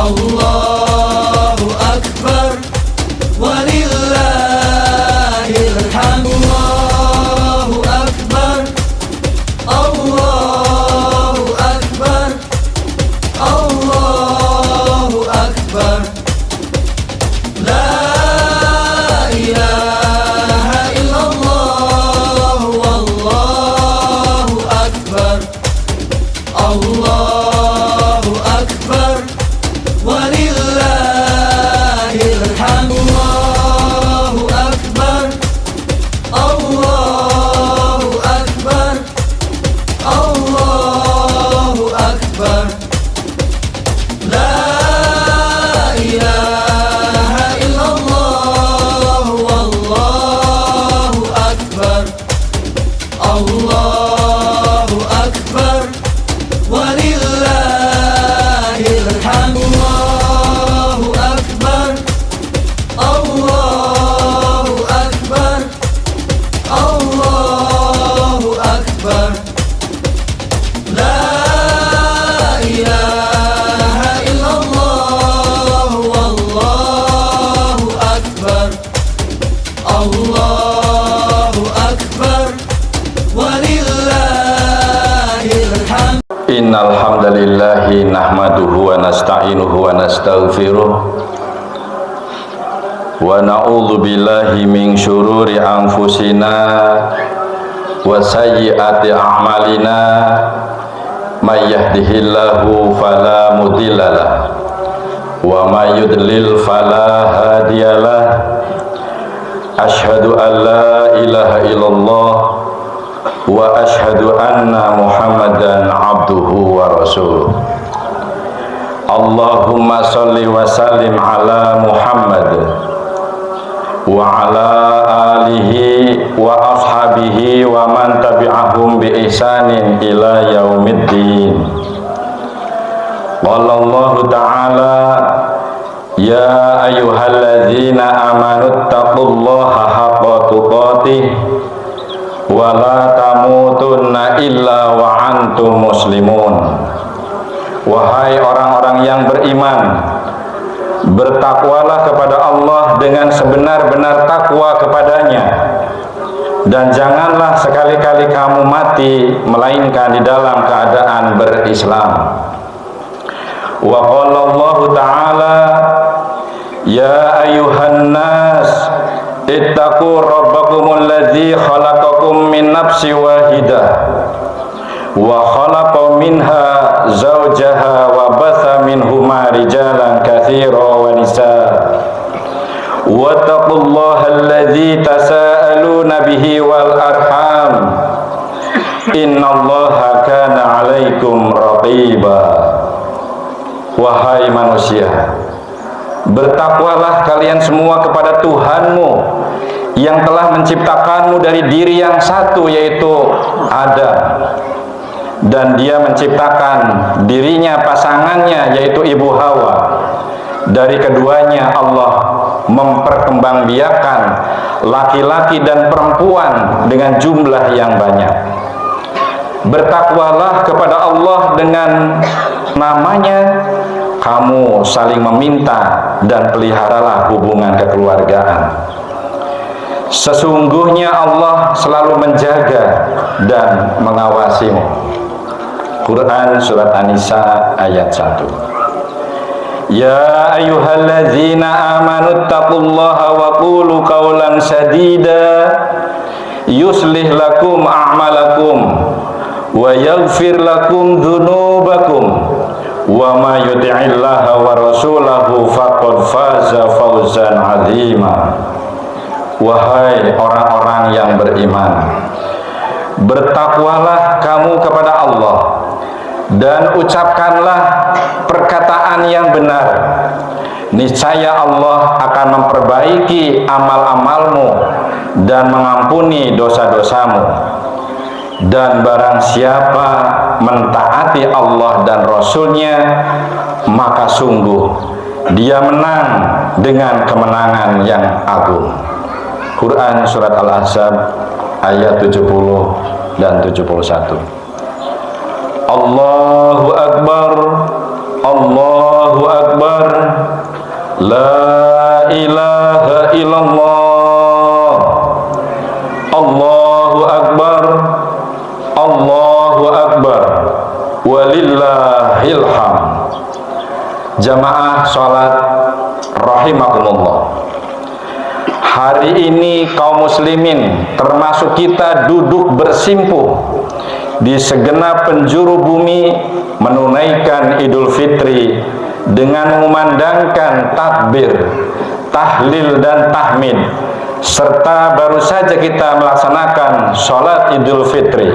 Allahu Akbar, walillahil hamd. Allahu Akbar, Allahu Akbar, Allahu Akbar. La ilaha illallah, wallahu akbar. Allahu Akbar, walillahil hamd. Allahu Akbar, Allahu Akbar, Allahu Akbar. La ilaha illallah, wallahu akbar. Allahu Akbar, walillahil hamd. Allahu Akbar, Allahu Akbar, Allahu Akbar. La ilaha illallah, wallahu akbar. Allahu Akbar, walillahil hamd. Innal hamdalillahi nahmaduhu wa nasta'inuhu wa nastaghfiruh wa na'udzu billahi min syururi anfusina wa sayyiati a'malina. May yahdihillahu fala mudhillalah wa may yudlil fala hadiyalah. Asyhadu an la ilaha illallah wa asyhadu anna Muhammadan abduhu wa rasuluh. Allahumma sholli wa sallim ala Muhammad wa ala alihi wa ashabihi wa man tabi'ahum bi ihsanin ila yaumiddin. Qala Allah ta'ala, ya ayyuhalladzina amanu taqullaha haqqa tuqatih wa la tamutunna illa wa antum muslimun. Wahai orang-orang yang beriman, bertakwalah kepada Allah dengan sebenar-benar takwa kepadanya, dan janganlah sekali-kali kamu mati melainkan di dalam keadaan berislam. Wa qala Allah ta'ala, ya ayyuhan nas ittaqu rabbakumul ladzi khalaqakum min nafsin wahidah wa khalaqa minha zawjaha wa batha minhuma rijalan katsiran wa nisaa wattaqullaha alladzi tasaaluna bihi wal arham innallaha kana 'alaikum raqiba. Wahai manusia, bertakwalah kalian semua kepada Tuhanmu yang telah menciptakanmu dari diri yang satu, yaitu Adam, dan dia menciptakan dirinya pasangannya, yaitu Ibu Hawa. Dari keduanya Allah memperkembangbiakan laki-laki dan perempuan dengan jumlah yang banyak. Bertakwalah kepada Allah dengan namanya, kamu saling meminta dan peliharalah hubungan kekeluargaan. Sesungguhnya Allah selalu menjaga dan mengawasimu. Quran Surat An-Nisa ayat 1. Ya ayyuhalladzina amanu taqullaha wa qulu qawlan sadida yuslih lakum a'malakum wa yaghfir lakum dzunubakum wa ma yuti'illaha wa rasulahu faqad faza fawzan 'azima. Wahai orang-orang yang beriman, bertakwalah kamu kepada Allah dan ucapkanlah perkataan yang benar. Niscaya Allah akan memperbaiki amal-amalmu dan mengampuni dosa-dosamu. Dan barang siapa mentaati Allah dan Rasul-Nya, maka sungguh dia menang dengan kemenangan yang agung. Quran Surat Al-Ahzab ayat 70 dan 71. Allahu Akbar, Allahu Akbar. akbar, la ilaha illallah, Allahu akbar, Allahu akbar, walillahil hamd. Jamaah salat rahimakumullah. Hari ini kaum muslimin, termasuk kita, duduk bersimpuh di segenap penjuru bumi menunaikan Idul Fitri dengan mengumandangkan takbir, tahlil dan tahmid, serta baru saja kita melaksanakan sholat Idul Fitri.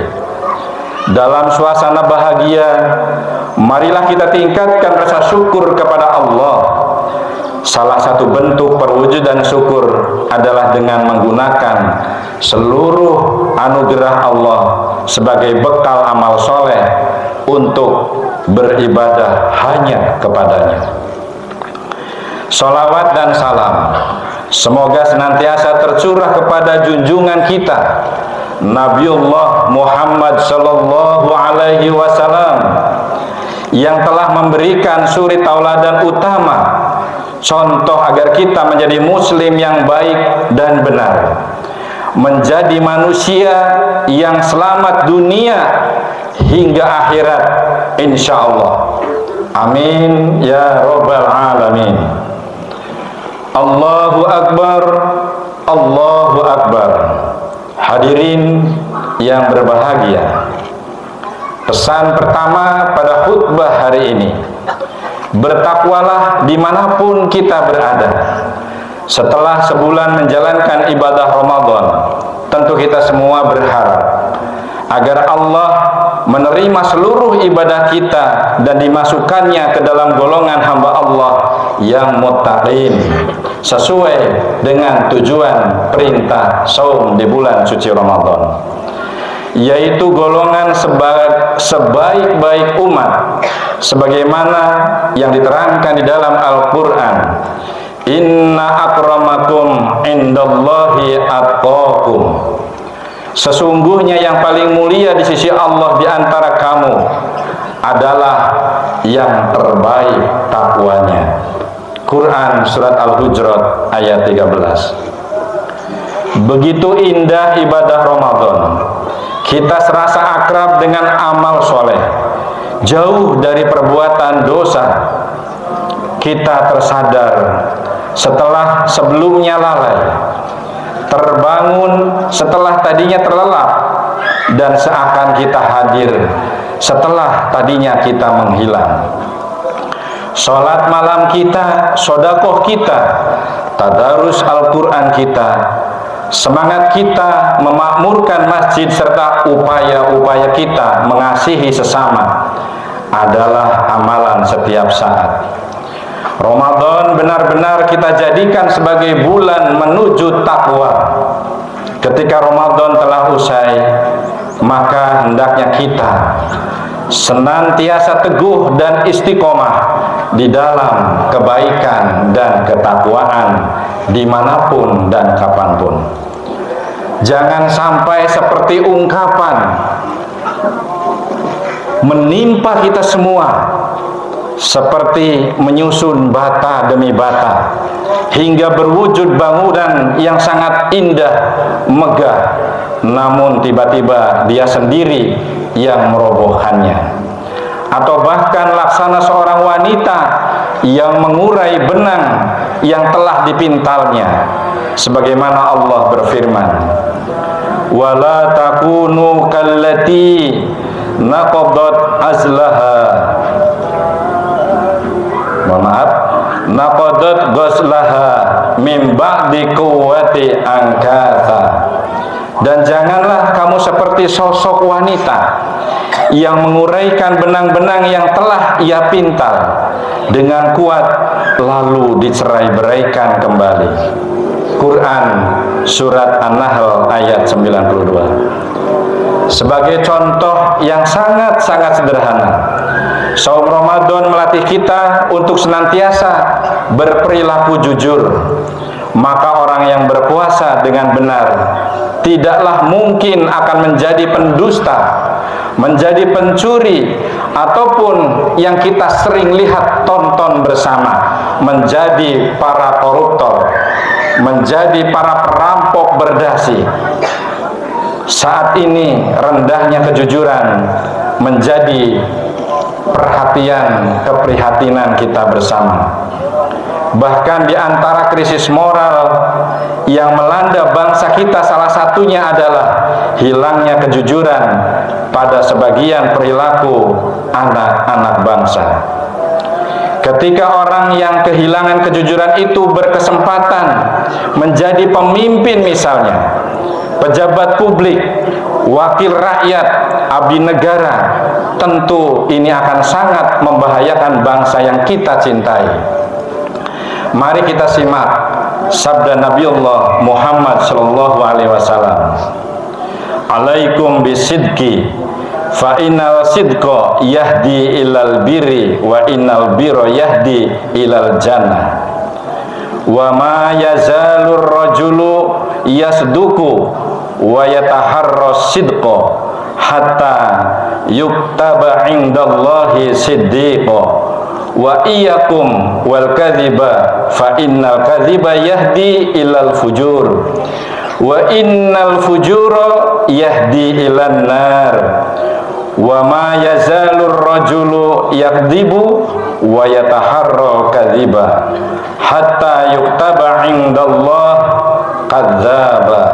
Dalam suasana bahagia, marilah kita tingkatkan rasa syukur kepada Allah. Salah satu bentuk perwujudan syukur adalah dengan menggunakan seluruh anugerah Allah sebagai bekal amal soleh untuk beribadah hanya kepadanya. Sholawat dan salam semoga senantiasa tercurah kepada junjungan kita Nabiullah Muhammad sallallahu alaihi wasallam yang telah memberikan suri tauladan utama, contoh agar kita menjadi muslim yang baik dan benar, menjadi manusia yang selamat dunia hingga akhirat insyaallah. Amin ya rabbal alamin. Allahu akbar, Allahu akbar. Hadirin yang berbahagia, pesan pertama pada khutbah hari ini, bertakwalah dimanapun kita berada. Setelah sebulan menjalankan ibadah Ramadan, tentu kita semua berharap agar Allah menerima seluruh ibadah kita dan dimasukkannya ke dalam golongan hamba Allah yang muttaqin, sesuai dengan tujuan perintah saum di bulan suci Ramadan, yaitu golongan sebaik-baik umat, sebagaimana yang diterangkan di dalam Al-Quran, inna akramakum indallahi atqakum, sesungguhnya yang paling mulia di sisi Allah di antara kamu adalah yang terbaik takwanya. Quran surat Al-Hujurat ayat 13. Begitu indah ibadah Ramadan, kita serasa akrab dengan amal soleh, jauh dari perbuatan dosa. Kita tersadar setelah sebelumnya lalai, terbangun setelah tadinya terlelap, dan seakan kita hadir setelah tadinya kita menghilang. Sholat malam kita, sodakoh kita, tadarus Al-Quran kita, semangat kita memakmurkan masjid, serta upaya-upaya kita mengasihi sesama adalah amalan setiap saat. Ramadan benar-benar kita jadikan sebagai bulan menuju takwa. Ketika Ramadan telah usai, maka hendaknya kita senantiasa teguh dan istiqomah di dalam kebaikan dan ketakwaan dimanapun dan kapanpun. Jangan sampai seperti ungkapan menimpa kita semua, seperti menyusun bata demi bata hingga berwujud bangunan yang sangat indah, megah, namun tiba-tiba dia sendiri yang merobohkannya. Atau bahkan laksana seorang wanita yang mengurai benang yang telah dipintalnya, sebagaimana Allah berfirman, wala takunu kallati naqadat azlaha, naqadat ghuslaha min ba'di quwwati angkatha. Dan janganlah kamu seperti sosok wanita yang menguraikan benang-benang yang telah ia pintal dengan kuat, lalu dicerai-beraikan kembali. Quran surat An-Nahl ayat 92. Sebagai contoh yang sangat-sangat sederhana, saum Ramadan melatih kita untuk senantiasa berperilaku jujur. Maka orang yang berpuasa dengan benar tidaklah mungkin akan menjadi pendusta, menjadi pencuri, ataupun yang kita sering lihat tonton bersama, menjadi para koruptor, menjadi para perampok berdasi. Saat ini rendahnya kejujuran menjadi perhatian, keprihatinan kita bersama. Bahkan di antara krisis moral yang melanda bangsa kita, salah satunya adalah hilangnya kejujuran pada sebagian perilaku anak-anak bangsa. Ketika orang yang kehilangan kejujuran itu berkesempatan menjadi pemimpin, misalnya pejabat publik, wakil rakyat, abdi negara, tentu ini akan sangat membahayakan bangsa yang kita cintai. Mari kita simak sabda Nabiullah Muhammad sallallahu alaihi wasallam. Alaikum bisidqi fa innal sidqa yahdi ilal birri wa innal birra yahdi ilal jannah. Wa ma yazalur rajulu yasduku wa yataharras sidqa hatta yuktaba indallahi siddiqa. Wa iyyakum wal kadhiba fa innal kadhiba yahdi ilal fujur wa innal fujura yahdi ilan nar. Wa ma yazalur rajulu yakdzibu wa yataharra kadhiba hatta yuktaba indallah kadzdzaba.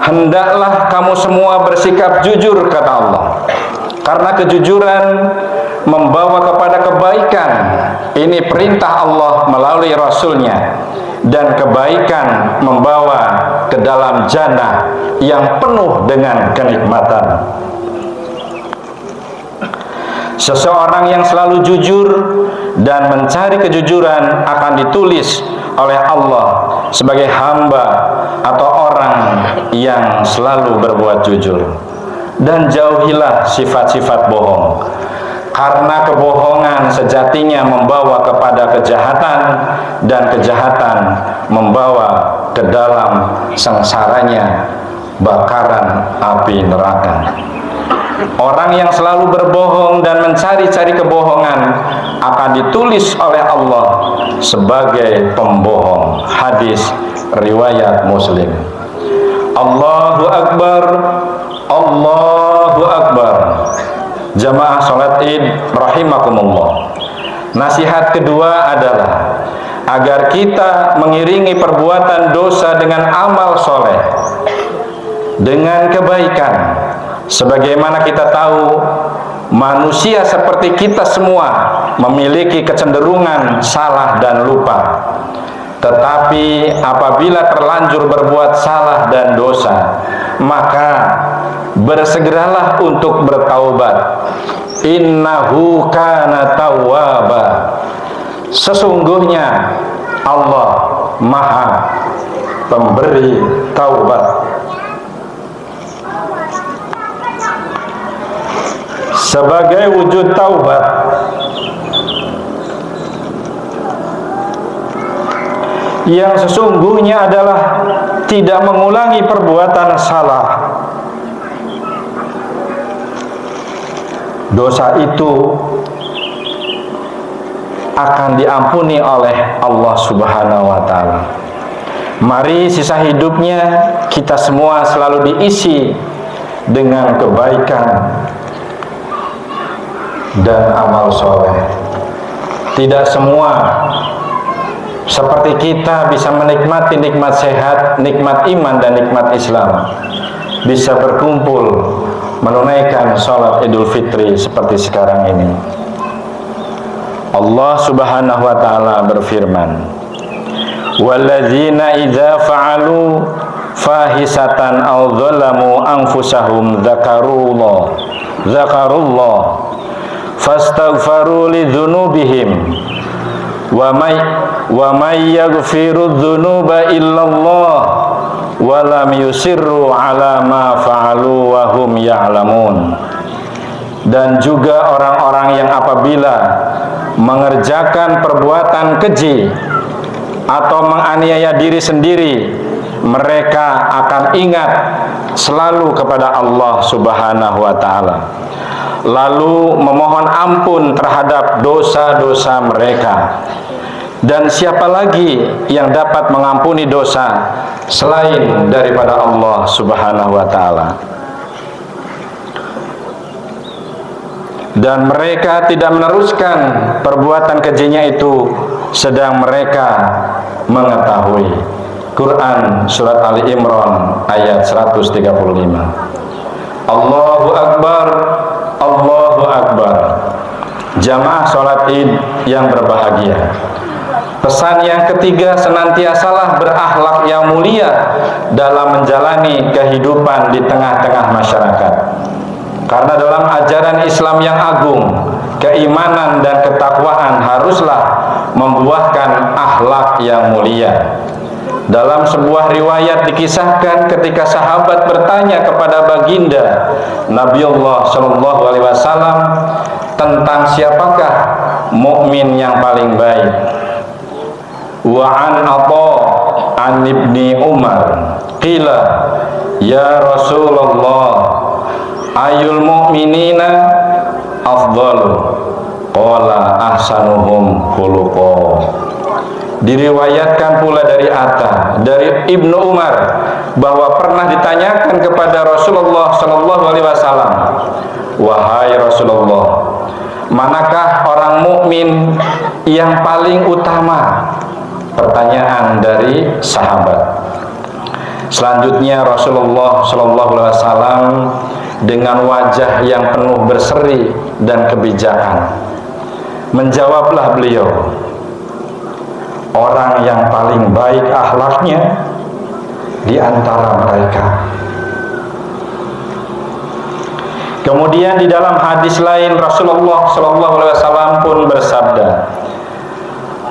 Hendaklah kamu semua bersikap jujur, kata Allah, karena kejujuran membawa kepada kebaikan. Ini perintah Allah melalui Rasulnya. Dan kebaikan membawa ke dalam jannah yang penuh dengan kenikmatan. Seseorang yang selalu jujur dan mencari kejujuran akan ditulis oleh Allah sebagai hamba atau orang yang selalu berbuat jujur. Dan jauhilah sifat-sifat bohong, karena kebohongan sejatinya membawa kepada kejahatan, dan kejahatan membawa ke dalam sengsaranya bakaran api neraka. Orang yang selalu berbohong dan mencari-cari kebohongan akan ditulis oleh Allah sebagai pembohong. Hadis riwayat Muslim. Allahu Akbar, Allahu Akbar. Jamaah salat Id rahimakumullah. Nasihat kedua adalah agar kita mengiringi perbuatan dosa dengan amal soleh, dengan kebaikan. Sebagaimana kita tahu, manusia seperti kita semua memiliki kecenderungan salah dan lupa. Tetapi apabila terlanjur berbuat salah dan dosa, maka bersegeralah untuk bertaubat. Innahu kana tawwaba. Sesungguhnya Allah Maha pemberi taubat. Sebagai wujud taubat, yang sesungguhnya adalah tidak mengulangi perbuatan salah. Dosa itu akan diampuni oleh Allah Subhanahu wa ta'ala. Mari sisa hidupnya kita semua selalu diisi dengan kebaikan dan amal soleh. Tidak semua seperti kita bisa menikmati nikmat sehat, nikmat iman dan nikmat Islam, bisa berkumpul menunaikan sholat Idul Fitri seperti sekarang ini. Allah Subhanahu wa ta'ala berfirman, walladzina idza fa'alu fahisatan aw dzalamu anfusahum dzakarullah fastaghfaru lidzunubihim wa may yaghfiru dzunuba illallah wa lam yusirru ala ma fa'alu wa hum ya'lamun. Dan juga orang-orang yang apabila mengerjakan perbuatan keji atau menganiaya diri sendiri, mereka akan ingat selalu kepada Allah Subhanahu wa ta'ala, lalu memohon ampun terhadap dosa-dosa mereka. Dan siapa lagi yang dapat mengampuni dosa selain daripada Allah Subhanahu wa ta'ala? Dan mereka tidak meneruskan perbuatan kejinya itu sedang mereka mengetahui. Quran surat Ali Imran ayat 135. Allahu Akbar, Allahu Akbar. Jamaah sholat id yang berbahagia, pesan yang ketiga, senantiasalah berakhlak yang mulia dalam menjalani kehidupan di tengah-tengah masyarakat. Karena dalam ajaran Islam yang agung, keimanan dan ketakwaan haruslah membuahkan akhlak yang mulia. Dalam sebuah riwayat dikisahkan ketika sahabat bertanya kepada baginda Nabiullah Shallallahu Alaihi Wasallam tentang siapakah mukmin yang paling baik. Wa an Atha an ibni Umar qila ya Rasulullah ayul mu'minina afdalu qala ahsanuhum khuluqa. Diriwayatkan pula dari Atta, dari Ibnu Umar, bahwa pernah ditanyakan kepada Rasulullah Shallallahu Alaihi Wasallam, wahai Rasulullah, manakah orang mukmin yang paling utama? Pertanyaan dari sahabat. Selanjutnya Rasulullah Shallallahu Alaihi Wasallam dengan wajah yang penuh berseri dan kebijakan menjawablah beliau, orang yang paling baik akhlaknya di antara mereka. Kemudian di dalam hadis lain Rasulullah Shallallahu Alaihi Wasallam pun bersabda,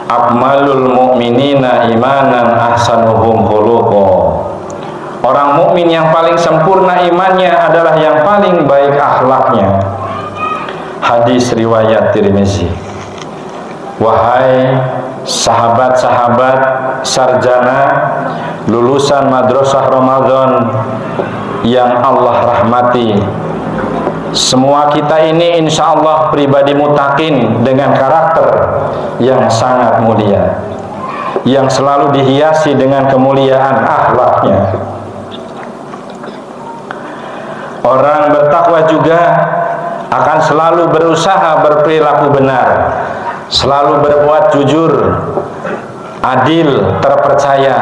akmalul mu'minina imanan ahsanuhum khuluqa. Orang mukmin yang paling sempurna imannya adalah yang paling baik akhlaknya. Hadis riwayat Tirmizi. Wahai sahabat-sahabat sarjana lulusan madrasah Ramadan yang Allah rahmati, semua kita ini insya Allah pribadi mutakin dengan karakter yang sangat mulia, yang selalu dihiasi dengan kemuliaan akhlaknya. Orang bertakwa juga akan selalu berusaha berperilaku benar, selalu berbuat jujur, adil, terpercaya,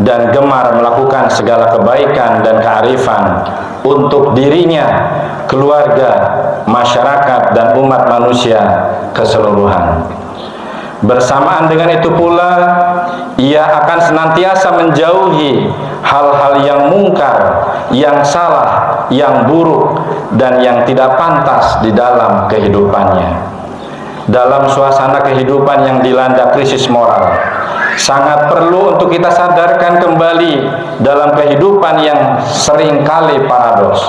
dan gemar melakukan segala kebaikan dan kearifan untuk dirinya, keluarga, masyarakat, dan umat manusia keseluruhan. Bersamaan dengan itu pula, ia akan senantiasa menjauhi hal-hal yang mungkar, yang salah, yang buruk, dan yang tidak pantas di dalam kehidupannya. Dalam suasana kehidupan yang dilanda krisis moral, sangat perlu untuk kita sadarkan kembali dalam kehidupan yang seringkali paradoks.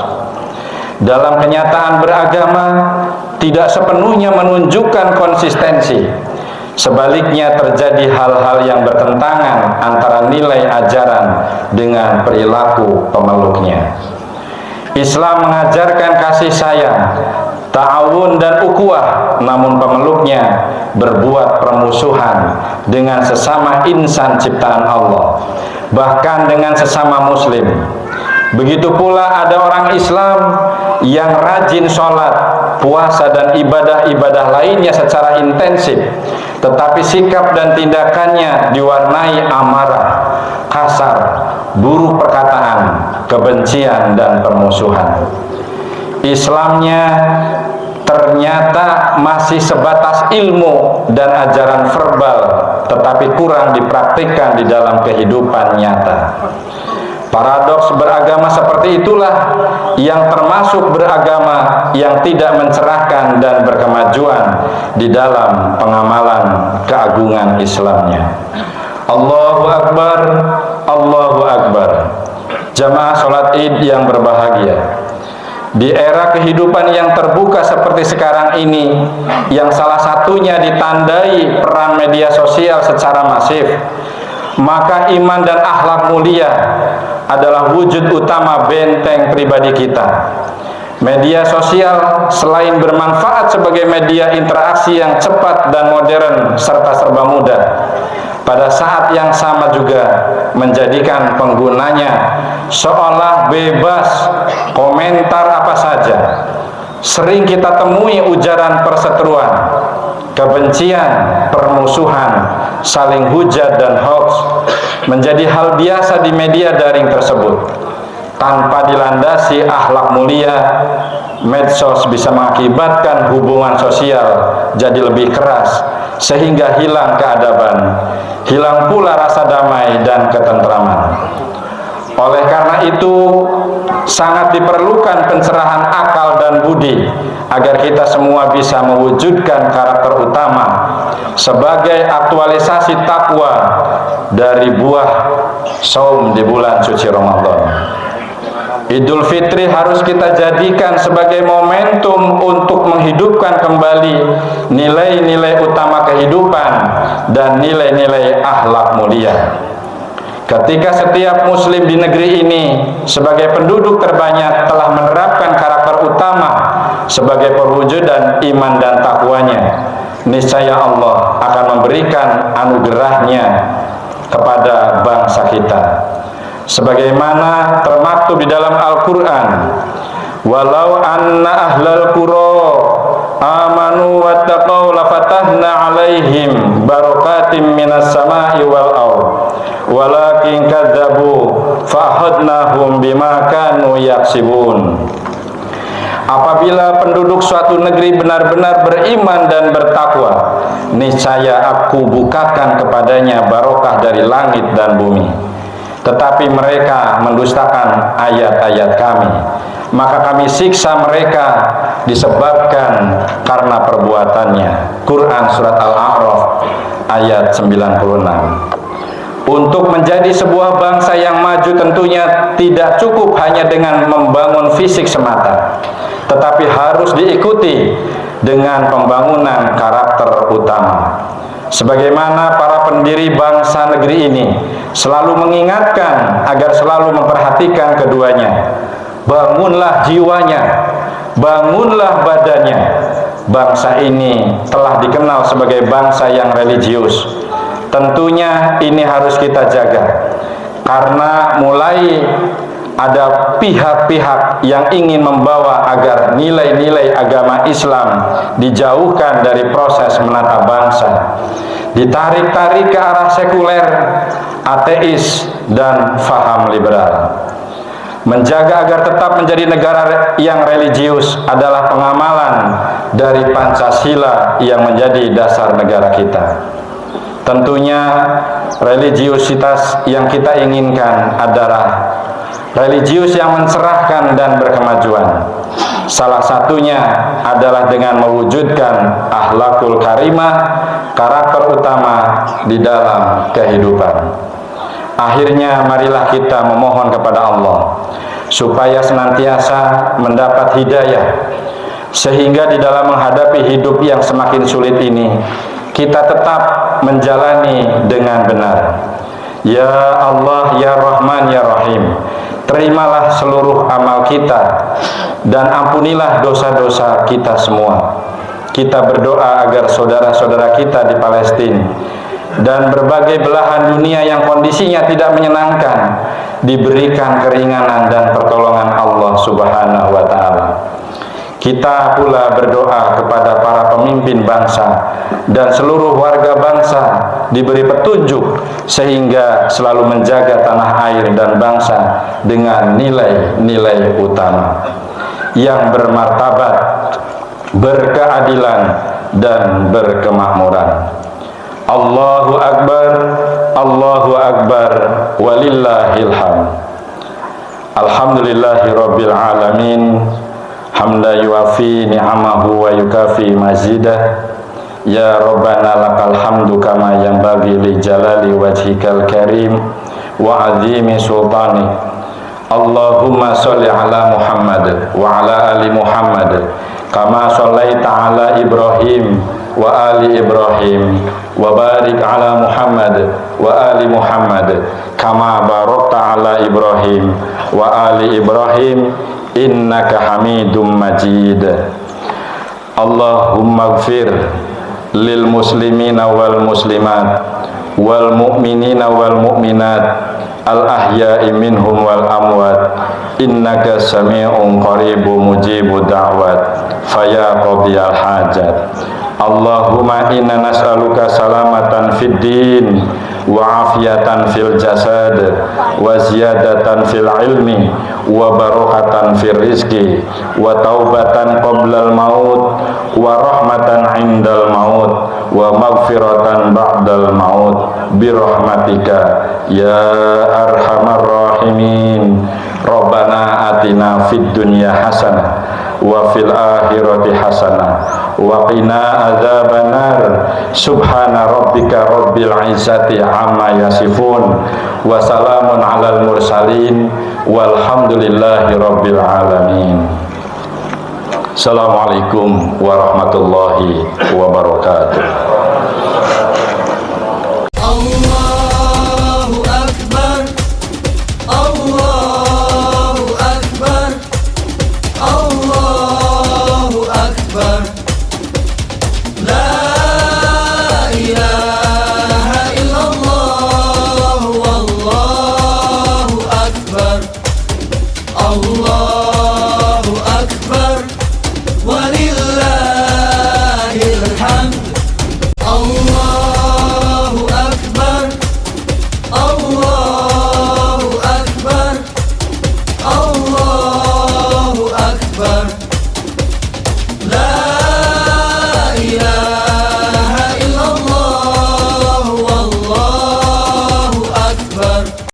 Dalam kenyataan beragama tidak sepenuhnya menunjukkan konsistensi. Sebaliknya terjadi hal-hal yang bertentangan antara nilai ajaran dengan perilaku pemeluknya. Islam mengajarkan kasih sayang, ta'awun dan ukhuwah, namun pemeluknya berbuat permusuhan dengan sesama insan ciptaan Allah, bahkan dengan sesama muslim. Begitu pula ada orang Islam yang rajin sholat, puasa, dan ibadah-ibadah lainnya secara intensif, tetapi sikap dan tindakannya diwarnai amarah, kasar, buruk perkataan, kebencian, dan permusuhan. Islamnya ternyata masih sebatas ilmu dan ajaran verbal, tetapi kurang dipraktikkan di dalam kehidupan nyata. Paradoks beragama seperti itulah yang termasuk beragama yang tidak mencerahkan dan berkemajuan di dalam pengamalan keagungan Islamnya. Allahu Akbar, Allahu Akbar. Jamaah sholat id yang berbahagia, di era kehidupan yang terbuka seperti sekarang ini, yang salah satunya ditandai peran media sosial secara masif, maka iman dan akhlak mulia adalah wujud utama benteng pribadi kita. Media sosial selain bermanfaat sebagai media interaksi yang cepat dan modern serta serba mudah, pada saat yang sama juga menjadikan penggunanya seolah bebas komentar apa saja. Sering kita temui ujaran perseteruan, kebencian, permusuhan, saling hujat dan hoax menjadi hal biasa di media daring tersebut. Tanpa dilandasi akhlak mulia, medsos bisa mengakibatkan hubungan sosial jadi lebih keras sehingga hilang keadaban, hilang pula rasa damai dan ketentraman. Oleh karena itu, sangat diperlukan pencerahan akal dan budi agar kita semua bisa mewujudkan karakter utama sebagai aktualisasi takwa dari buah saum di bulan suci Ramadan. Idul Fitri harus kita jadikan sebagai momentum untuk menghidupkan kembali nilai-nilai utama kehidupan dan nilai-nilai akhlak mulia. Ketika setiap muslim di negeri ini sebagai penduduk terbanyak telah menerapkan karakter utama sebagai perwujudan iman dan takwanya, niscaya Allah akan memberikan anugerahnya kepada bangsa kita. Sebagaimana termaktub di dalam Al-Quran, walau anna ahlal qura amanu wattaqau lafatahna alaihim barakatim minas samai wal ardh walakin kadzabu fa'akhadnahum bima kanu yaksibun. Apabila penduduk suatu negeri benar-benar beriman dan bertakwa, niscaya aku bukakan kepadanya barokah dari langit dan bumi. Tetapi mereka mendustakan ayat-ayat kami, maka kami siksa mereka disebabkan karena perbuatannya. Quran Surat Al-A'raf ayat 96. Untuk menjadi sebuah bangsa yang maju tentunya tidak cukup hanya dengan membangun fisik semata, tetapi harus diikuti dengan pembangunan karakter utama. Sebagaimana para pendiri bangsa negeri ini selalu mengingatkan agar selalu memperhatikan keduanya. Bangunlah jiwanya, bangunlah badannya. Bangsa ini telah dikenal sebagai bangsa yang religius. Tentunya ini harus kita jaga, karena mulai ada pihak-pihak yang ingin membawa agar nilai-nilai agama Islam dijauhkan dari proses menata bangsa, ditarik-tarik ke arah sekuler, ateis, dan faham liberal. Menjaga agar tetap menjadi negara yang religius adalah pengamalan dari Pancasila yang menjadi dasar negara kita. Tentunya religiusitas yang kita inginkan adalah religius yang mencerahkan dan berkemajuan. Salah satunya adalah dengan mewujudkan akhlakul karimah, karakter utama di dalam kehidupan. Akhirnya marilah kita memohon kepada Allah supaya senantiasa mendapat hidayah, sehingga di dalam menghadapi hidup yang semakin sulit ini kita tetap menjalani dengan benar. Ya Allah, Ya Rahman, Ya Rahim, terimalah seluruh amal kita dan ampunilah dosa-dosa kita semua. Kita berdoa agar saudara-saudara kita di Palestina dan berbagai belahan dunia yang kondisinya tidak menyenangkan diberikan keringanan dan pertolongan Allah Subhanahu wa Ta'ala. Kita pula berdoa kepada para pemimpin bangsa dan seluruh warga bangsa diberi petunjuk sehingga selalu menjaga tanah air dan bangsa dengan nilai-nilai utama yang bermartabat, berkeadilan, dan berkemakmuran. Allahu Akbar, Allahu Akbar, walillahil hamd. Alhamdulillahi Rabbil Alamin, hamda yuafi ni'amahu wa yukafi mazidah. Ya Rabbana lakal hamdu kama yanbaghi li jalali wajhikal karim wa azimi sultani. Allahumma sholli ala Muhammad wa ala ali Muhammad kama shallaita ala Ibrahim wa ali Ibrahim wa barik ala Muhammad wa ali Muhammad kama barakta ala Ibrahim wa ali Ibrahim innaka hamidum majid. Allahumma ighfir lil muslimina wal muslimat wal mu'minina wal mu'minat al ahya'i minhum wal amwat innaka sami'un qaribun mujibud da'wat faya qadiyal hajat. Allahumma inna nas'aluka salamatan fid din wa afiyatan fil jasad wa ziyadatan fil ilmi wa barakatan fil rizqi wa taubatan qoblal maut wa rahmatan indal maut wa maghfiratan ba'dal maut birahmatika ya arhamar rahimin. Rabbana atina fid dunya hasanah wa fil akhirati hasanah wa qina adzabannar. Subhana rabbika rabbil izzati amma yasifun wa salamun alal mursalin walhamdulillahi rabbil alamin. Assalamualaikum warahmatullahi wabarakatuh.